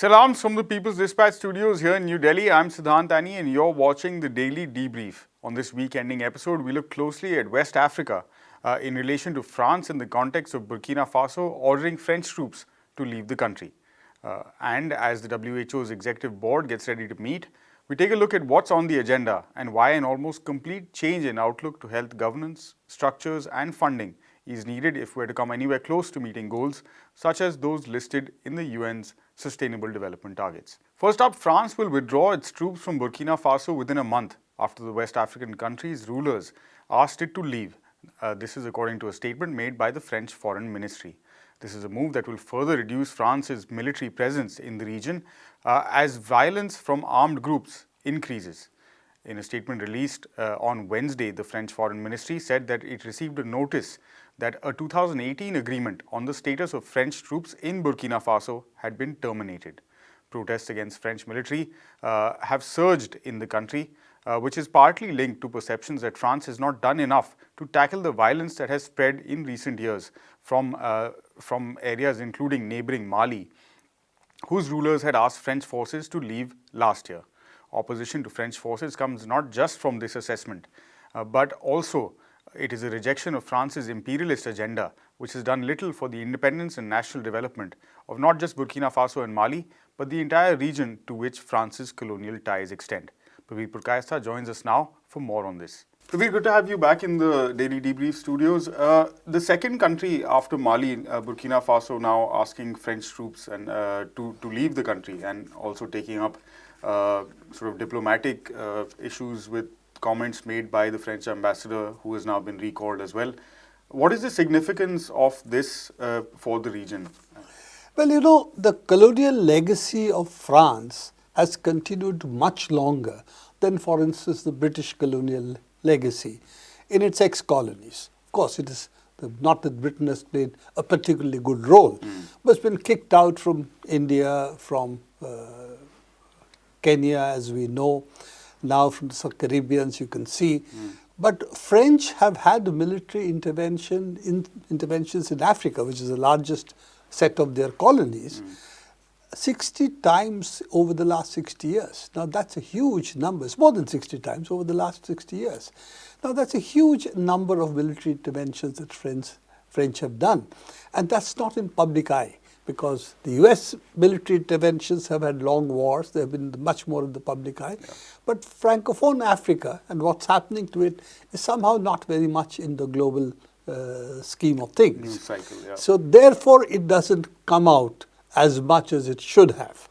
Salams from the People's Dispatch Studios here in New Delhi. I'm Siddhant Ani and you're watching the Daily Debrief. On this week-ending episode, we look closely at West Africa in relation to France in the context of Burkina Faso ordering French troops to leave the country. And as the WHO's executive board gets ready to meet, we take a look at what's on the agenda and why an almost complete change in outlook to health governance, structures and funding is needed if we're to come anywhere close to meeting goals such as those listed in the UN's Sustainable Development Targets. First up, France will withdraw its troops from Burkina Faso within a month after the West African country's rulers asked it to leave. This is according to a statement made by the French Foreign Ministry. This is a move that will further reduce France's military presence in the region as violence from armed groups increases. In a statement released on Wednesday, the French Foreign Ministry said that it received a notice that a 2018 agreement on the status of French troops in Burkina Faso had been terminated. Protests against French military have surged in the country, which is partly linked to perceptions that France has not done enough to tackle the violence that has spread in recent years from areas including neighboring Mali, whose rulers had asked French forces to leave last year. Opposition to French forces comes not just from this assessment, but also it is a rejection of France's imperialist agenda, which has done little for the independence and national development of not just Burkina Faso and Mali, but the entire region to which France's colonial ties extend. Pravir Purkayastha joins us now for more on this. Pravir, good to have you back in the Daily Debrief studios. The second country after Mali, Burkina Faso, now asking French troops and to leave the country and also taking up sort of diplomatic issues with comments made by the French ambassador, who has now been recalled as well. What is the significance of this for the region? Well, you know, the colonial legacy of France has continued much longer than, for instance, the British colonial legacy in its ex-colonies. Of course, it is not that Britain has played a particularly good role, but it's been kicked out from India, from Kenya, as we know, now from the Caribbeans, you can see. But French have had military interventions in Africa, which is the largest set of their colonies, 60 times over the last 60 years. Now, that's a huge number. It's more than 60 times over the last 60 years. Now, that's a huge number of military interventions that French have done. And that's not in public eye, because the US military interventions have had long wars. They have been much more in the public eye. Yeah. But Francophone Africa and what's happening to it is somehow not very much in the global scheme of things. News cycle, yeah. So therefore, it doesn't come out as much as it should have.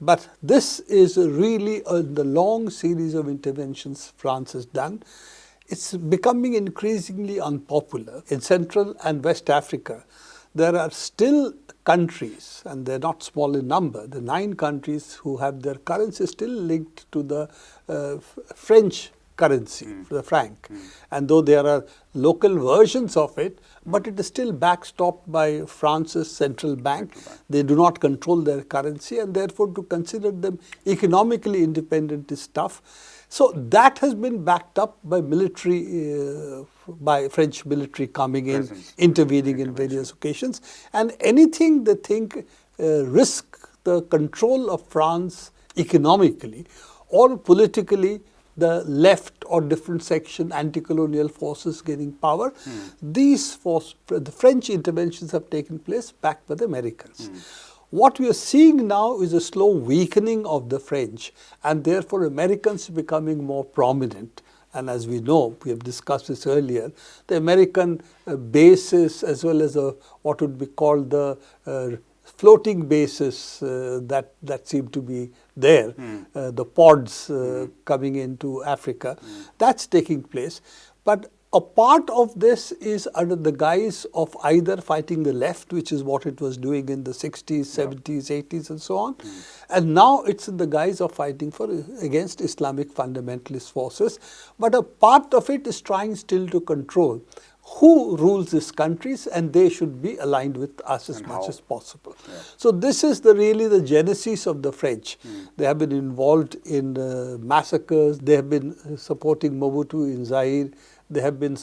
But this is really the long series of interventions France has done. It's becoming increasingly unpopular. In Central and West Africa, there are still countries, and they're not small in number, the 9 countries who have their currency still linked to the French currency, the franc. And though there are local versions of it, but it is still backstopped by France's central bank. They do not control their currency, and therefore to consider them economically independent is tough. So that has been backed up by military, by French military coming in, intervening in various occasions. And anything they think risk the control of France economically or politically, the left or different section anti-colonial forces gaining power, the French interventions have taken place backed by the Americans. What we are seeing now is a slow weakening of the French, and therefore Americans becoming more prominent. And as we know, we have discussed this earlier, the American bases as well as what would be called the floating bases that seem to be there, the pods coming into Africa, that's taking place. But a part of this is under the guise of either fighting the left, which is what it was doing in the 60s, 70s, 80s and so on. And now it's in the guise of fighting against Islamic fundamentalist forces. But a part of it is trying still to control who rules these countries, and they should be aligned with us as much as possible. So this is really the genesis of the French. They have been involved in massacres. They have been supporting Mobutu in Zaire. They have been,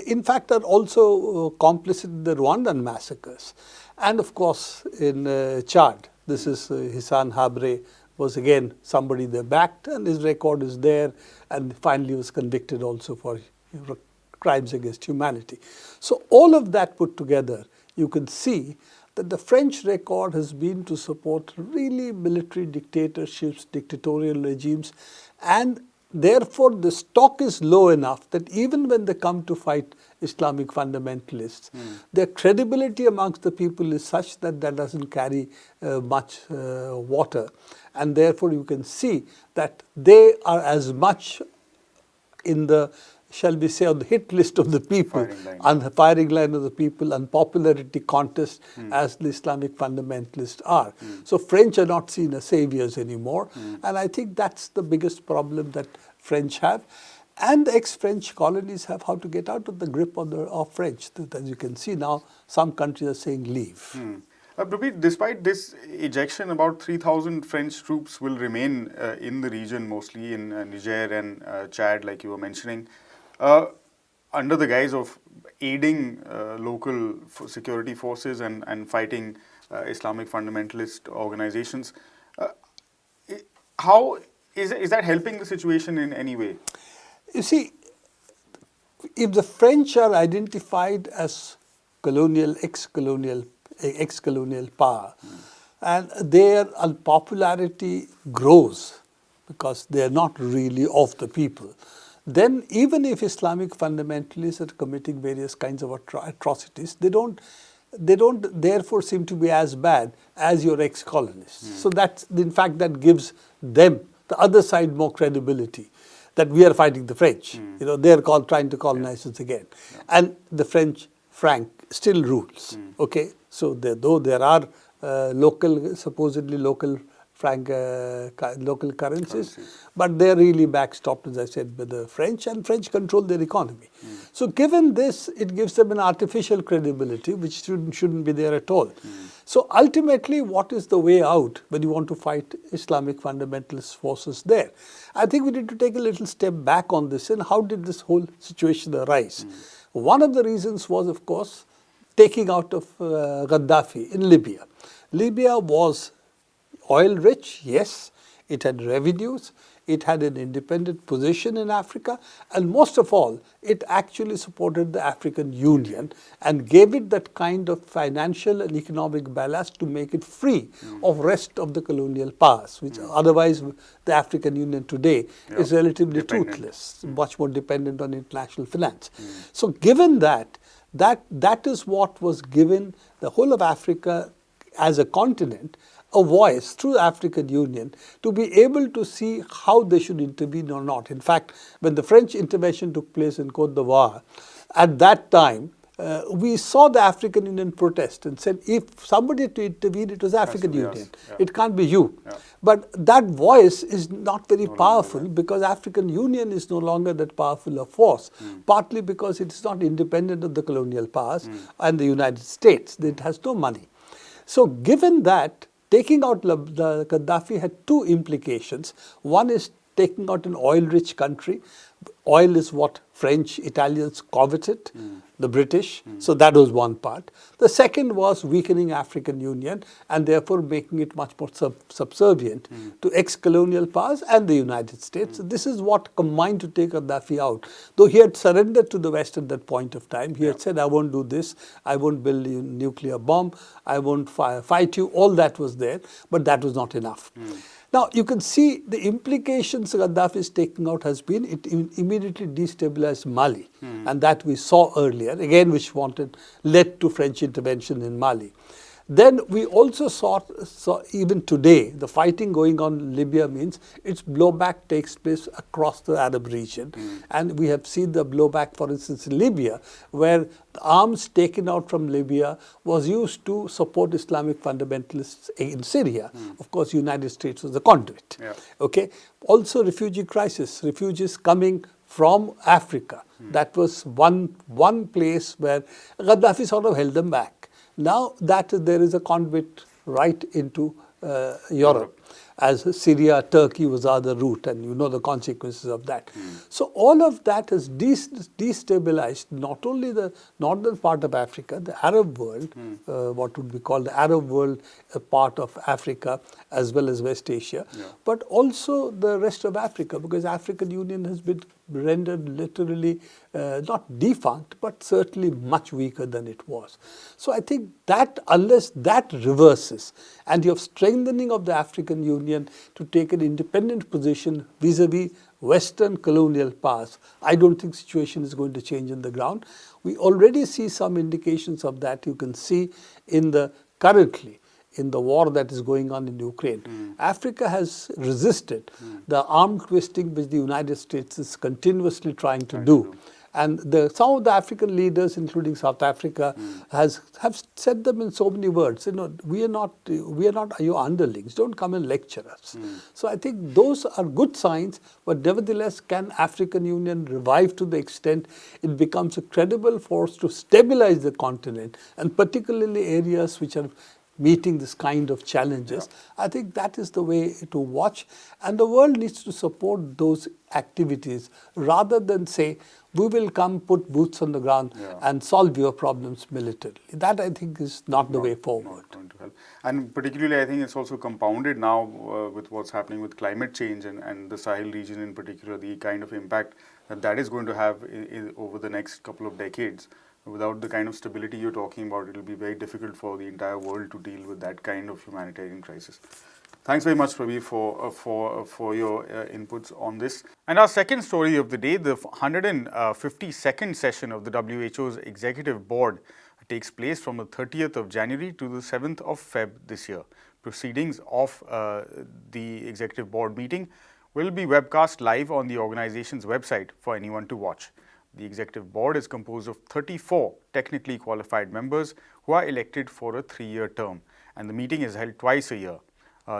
in fact, are also complicit in the Rwandan massacres. And of course, in Chad, This is Hissan Habre, was again somebody they backed, and his record is there, and finally was convicted also for crimes against humanity. So all of that put together, you can see that the French record has been to support really military dictatorships, dictatorial regimes, and therefore the stock is low enough that even when they come to fight Islamic fundamentalists, their credibility amongst the people is such that that doesn't carry much water. And therefore you can see that they are as much in the, shall we say, on the hit list of the people, on the firing line of the people, and popularity contest as the Islamic fundamentalists are. So French are not seen as saviors anymore, and I think that's the biggest problem that French have. And the ex-French colonies have how to get out of the grip of French. As you can see now, some countries are saying leave. Prabir, despite this ejection, about 3,000 French troops will remain in the region, mostly in Niger and Chad, like you were mentioning, under the guise of aiding local security forces and fighting Islamic fundamentalist organizations. How is that helping the situation in any way? You see, if the French are identified as colonial, ex-colonial power, and their unpopularity grows because they are not really of the people, then even if Islamic fundamentalists are committing various kinds of atrocities, they don't therefore seem to be as bad as your ex-colonists. So that's, in fact, that gives them, the other side, more credibility that we are fighting the French. You know, they're trying to colonize us again. And the French franc still rules. Okay, so though there are supposedly local franc, local currencies, but they're really backstopped, as I said, by the French, and French control their economy. So given this, it gives them an artificial credibility which shouldn't be there at all. So ultimately, what is the way out when you want to fight Islamic fundamentalist forces there? I think we need to take a little step back on this, and how did this whole situation arise? One of the reasons was, of course, taking out of Gaddafi in Libya. Libya was oil rich, yes, it had revenues, it had an independent position in Africa, and most of all, it actually supported the African Union and gave it that kind of financial and economic ballast to make it free of rest of the colonial powers, which otherwise the African Union today is relatively toothless, much more dependent on international finance. So given that is what was given the whole of Africa as a continent a voice through the African Union to be able to see how they should intervene or not. In fact, when the French intervention took place in Côte d'Ivoire, at that time, we saw the African Union protest and said, if somebody to intervene, it was African Union. It can't be you. But that voice is not very powerful because African Union is no longer that powerful a force, partly because it is not independent of the colonial powers and the United States. It has no money. So given that, taking out the Gaddafi had two implications. One is taking out an oil-rich country. Oil is what French, Italians coveted, the British. So that was one part. The second was weakening African Union and therefore making it much more subservient to ex-colonial powers and the United States. So this is what combined to take Gaddafi out. Though he had surrendered to the West at that point of time, he had said, I won't do this, I won't build a nuclear bomb, I won't fight you, all that was there, but that was not enough. Now, you can see the implications Gaddafi is taking out has been, it immediately destabilized Mali. And that we saw earlier, again, which led to French intervention in Mali. Then we also saw even today, the fighting going on in Libya means its blowback takes place across the Arab region. And we have seen the blowback, for instance, in Libya, where the arms taken out from Libya was used to support Islamic fundamentalists in Syria. Of course, the United States was the conduit. Okay. Also, refugee crisis, refugees coming from Africa. That was one place where Gaddafi sort of held them back. Now that there is a conduit right into Europe. as Syria, Turkey was the other route, and you know the consequences of that. So all of that has destabilized not only the northern part of Africa, the Arab world, what would be called the Arab world, a part of Africa as well as West Asia, but also the rest of Africa, because African Union has been rendered literally not defunct, but certainly much weaker than it was. So I think that unless that reverses and you have strengthening of the African Union to take an independent position vis-a-vis Western colonial powers, I don't think situation is going to change on the ground. We already see some indications of that. You can see in the currently in the war that is going on in Ukraine. Africa has resisted the arm twisting which the United States is continuously trying to do. And some of the African leaders, including South Africa, have said them in so many words. You know, we are not your underlings. Don't come and lecture us. So I think those are good signs. But nevertheless, can African Union revive to the extent it becomes a credible force to stabilize the continent, and particularly areas which are meeting this kind of challenges? I think that is the way to watch, and the world needs to support those activities rather than say we will come put boots on the ground and solve your problems militarily. That I think is not the way forward. Not going to help. And particularly I think it's also compounded now with what's happening with climate change and the Sahel region in particular, the kind of impact that is going to have over the next couple of decades. Without the kind of stability you're talking about, it will be very difficult for the entire world to deal with that kind of humanitarian crisis. Thanks very much, Prabir, for your inputs on this. And our second story of the day, the 152nd session of the WHO's Executive Board takes place from the 30th of January to the 7th of Feb this year. Proceedings of the Executive Board meeting will be webcast live on the organization's website for anyone to watch. The Executive Board is composed of 34 technically qualified members who are elected for a 3-year term, and the meeting is held twice a year.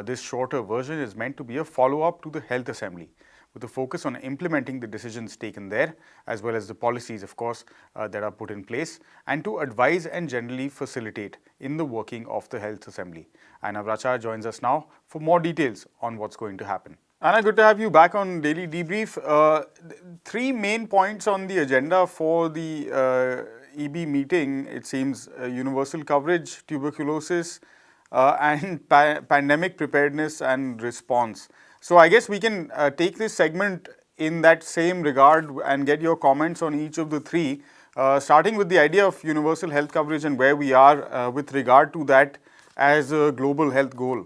This shorter version is meant to be a follow-up to the Health Assembly, with a focus on implementing the decisions taken there, as well as the policies, of course, that are put in place, and to advise and generally facilitate in the working of the Health Assembly. Anna Vrachar joins us now for more details on what's going to happen. Anna, good to have you back on Daily Debrief. 3 main points on the agenda for the EB meeting, it seems: universal coverage, tuberculosis, and pandemic preparedness and response. So I guess we can take this segment in that same regard and get your comments on each of the 3, starting with the idea of universal health coverage and where we are with regard to that as a global health goal.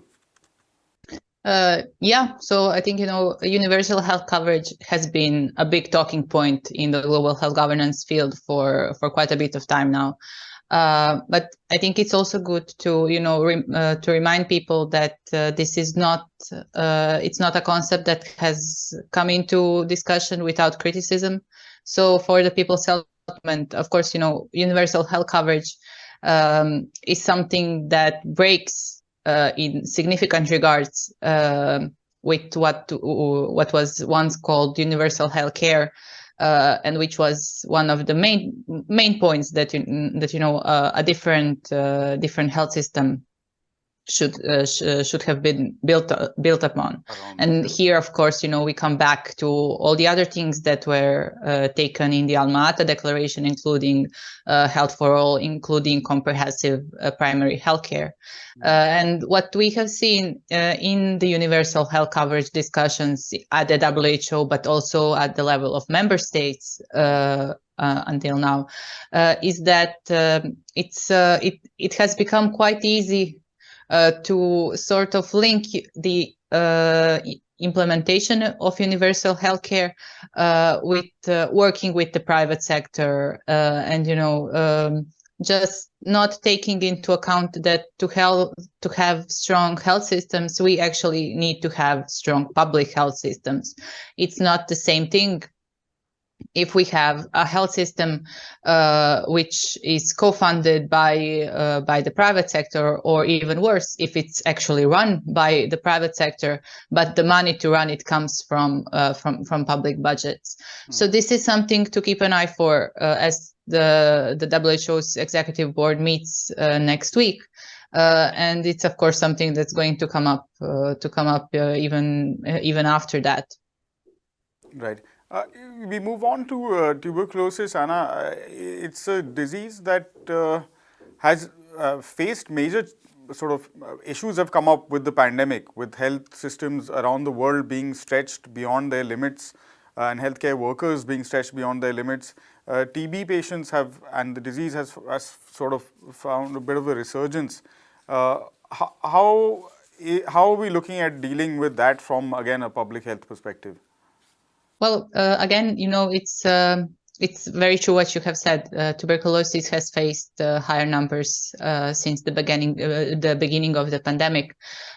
So I think, universal health coverage has been a big talking point in the global health governance field for quite a bit of time now. But I think it's also good to, to remind people that this is not, it's not a concept that has come into discussion without criticism. So for the People's Health Development, of course, universal health coverage is something that breaks in significant regards with what was once called universal health care, and which was one of the main points that a different health system should have been built upon. And here, of course, we come back to all the other things that were taken in the Alma-Ata Declaration, including health for all, including comprehensive primary health care. And what we have seen in the universal health coverage discussions at the WHO, but also at the level of member states until now, is that it has become quite easy to sort of link the implementation of universal healthcare with working with the private sector, and just not taking into account that to have strong health systems, we actually need to have strong public health systems. It's not the same thing if we have a health system which is co-funded by the private sector, or even worse, if it's actually run by the private sector, but the money to run it comes from public budgets. So this is something to keep an eye for as the WHO's Executive Board meets next week. and it's of course something that's going to come up even after that. Right. We move on to tuberculosis, Anna. It's a disease that has faced major sort of issues have come up with the pandemic, with health systems around the world being stretched beyond their limits and healthcare workers being stretched beyond their limits. TB patients have, and the disease has sort of found a bit of a resurgence. How are we looking at dealing with that from, again, a public health perspective? Well, again, it's very true what you have said. Tuberculosis has faced higher numbers since the beginning of the pandemic.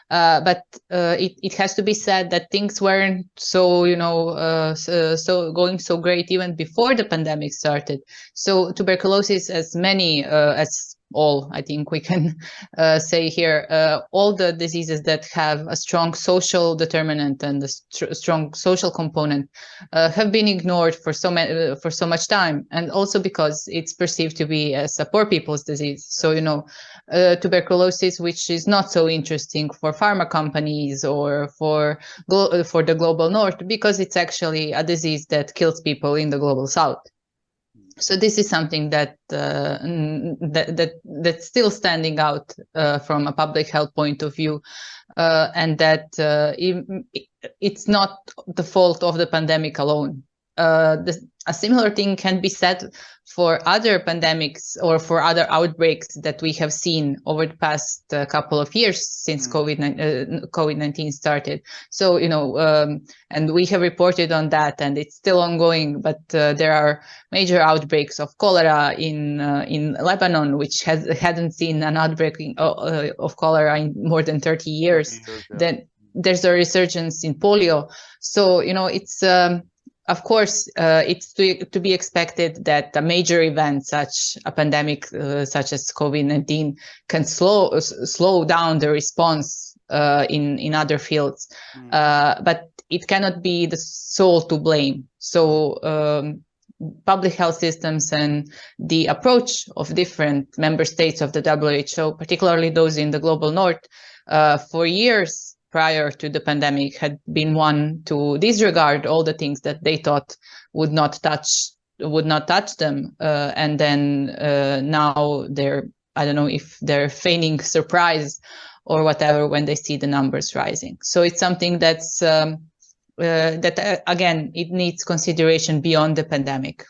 But it has to be said that things weren't so going so great even before the pandemic started. So tuberculosis, as all, I think we can say here, all the diseases that have a strong social determinant and a strong social component have been ignored for so much time, and also because it's perceived to be as a poor people's disease. So tuberculosis, which is not so interesting for pharma companies or for the global north, because it's actually a disease that kills people in the global south. So this is something that's still standing out from a public health point of view, and that it's not the fault of the pandemic alone. A similar thing can be said for other pandemics or for other outbreaks that we have seen over the past couple of years since COVID-19 started. So, and we have reported on that, and it's still ongoing, but there are major outbreaks of cholera in Lebanon, which hadn't seen an outbreak of cholera in more than 30 years. Then there's a resurgence in polio. So, it's... of course, it's to be expected that a major event, such a pandemic, such as COVID-19, can slow down the response in other fields, but it cannot be the sole to blame. So public health systems and the approach of different member states of the WHO, particularly those in the global north, for years prior to the pandemic, had been one to disregard all the things that they thought would not touch them, and then now I don't know if they're feigning surprise or whatever when they see the numbers rising. So it's something that's again, it needs consideration beyond the pandemic.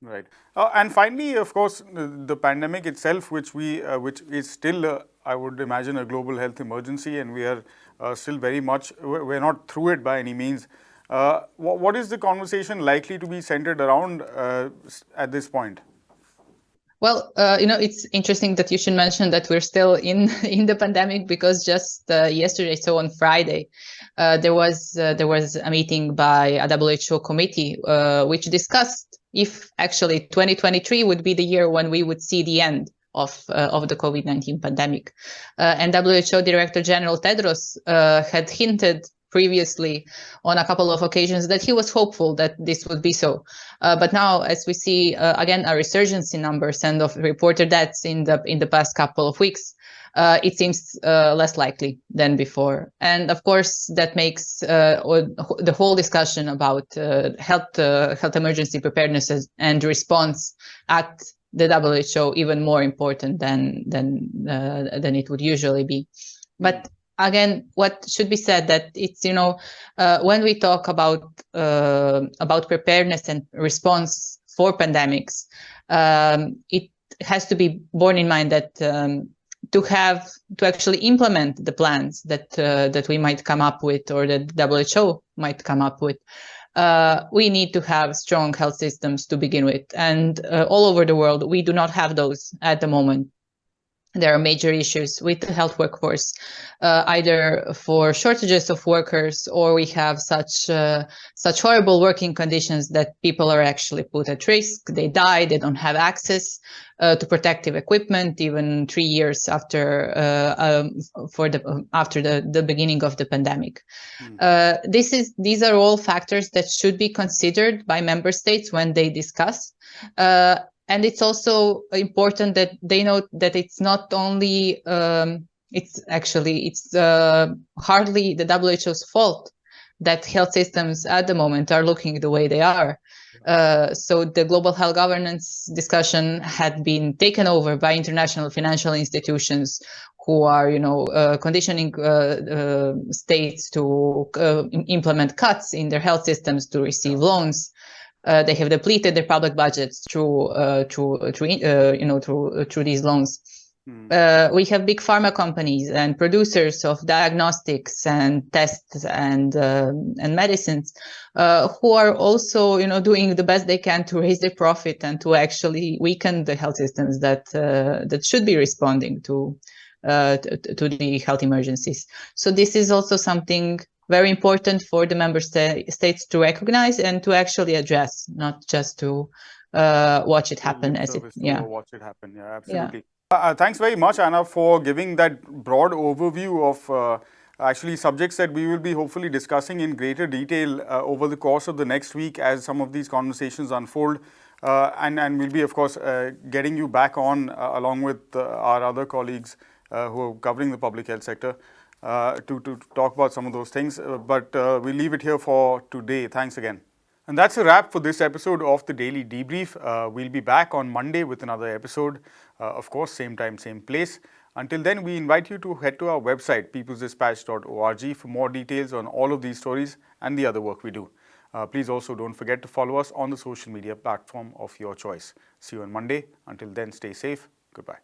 Right. And finally, of course, the pandemic itself, which is still, I would imagine, a global health emergency, and we are still very much, we're not through it by any means. What is the conversation likely to be centered around at this point? Well, it's interesting that you should mention that we're still in the pandemic, because just yesterday, so on Friday, there was a meeting by a WHO committee which discussed if actually 2023 would be the year when we would see the end of the COVID-19 pandemic. And WHO Director General Tedros had hinted previously on a couple of occasions that he was hopeful that this would be so. But now, as we see again a resurgence in numbers and of reported deaths in the past couple of weeks, it seems less likely than before. And of course, that makes the whole discussion about health emergency preparedness and response at the WHO even more important than it would usually be. But again, what should be said that it's when we talk about preparedness and response for pandemics, it has to be borne in mind that to actually implement the plans that we might come up with, or that WHO might come up with, we need to have strong health systems to begin with, and all over the world we do not have those at the moment. There are major issues with the health workforce, either for shortages of workers, or we have such horrible working conditions that people are actually put at risk. They die. They don't have access to protective equipment, even 3 years after the beginning of the pandemic. These are all factors that should be considered by member states when they discuss. And it's also important that they know that it's not only it's hardly the WHO's fault that health systems at the moment are looking the way they are. So the global health governance discussion had been taken over by international financial institutions who are, conditioning states to implement cuts in their health systems to receive loans. They have depleted their public budgets through these loans. We have big pharma companies and producers of diagnostics and tests and medicines who are also, doing the best they can to raise their profit and to actually weaken the health systems that should be responding to the health emergencies. So this is also something very important for the member states to recognize and to actually address, not just to watch it happen. Watch it happen. Yeah, absolutely. Yeah. Thanks very much, Anna, for giving that broad overview of actually subjects that we will be hopefully discussing in greater detail over the course of the next week as some of these conversations unfold. And we'll be, of course, getting you back on along with our other colleagues who are covering the public health sector to talk about some of those things. But we'll leave it here for today. Thanks again. And that's a wrap for this episode of the Daily Debrief. We'll be back on Monday with another episode. Of course, same time, same place. Until then, we invite you to head to our website, peoplesdispatch.org, for more details on all of these stories and the other work we do. Please also don't forget to follow us on the social media platform of your choice. See you on Monday. Until then, stay safe. Goodbye.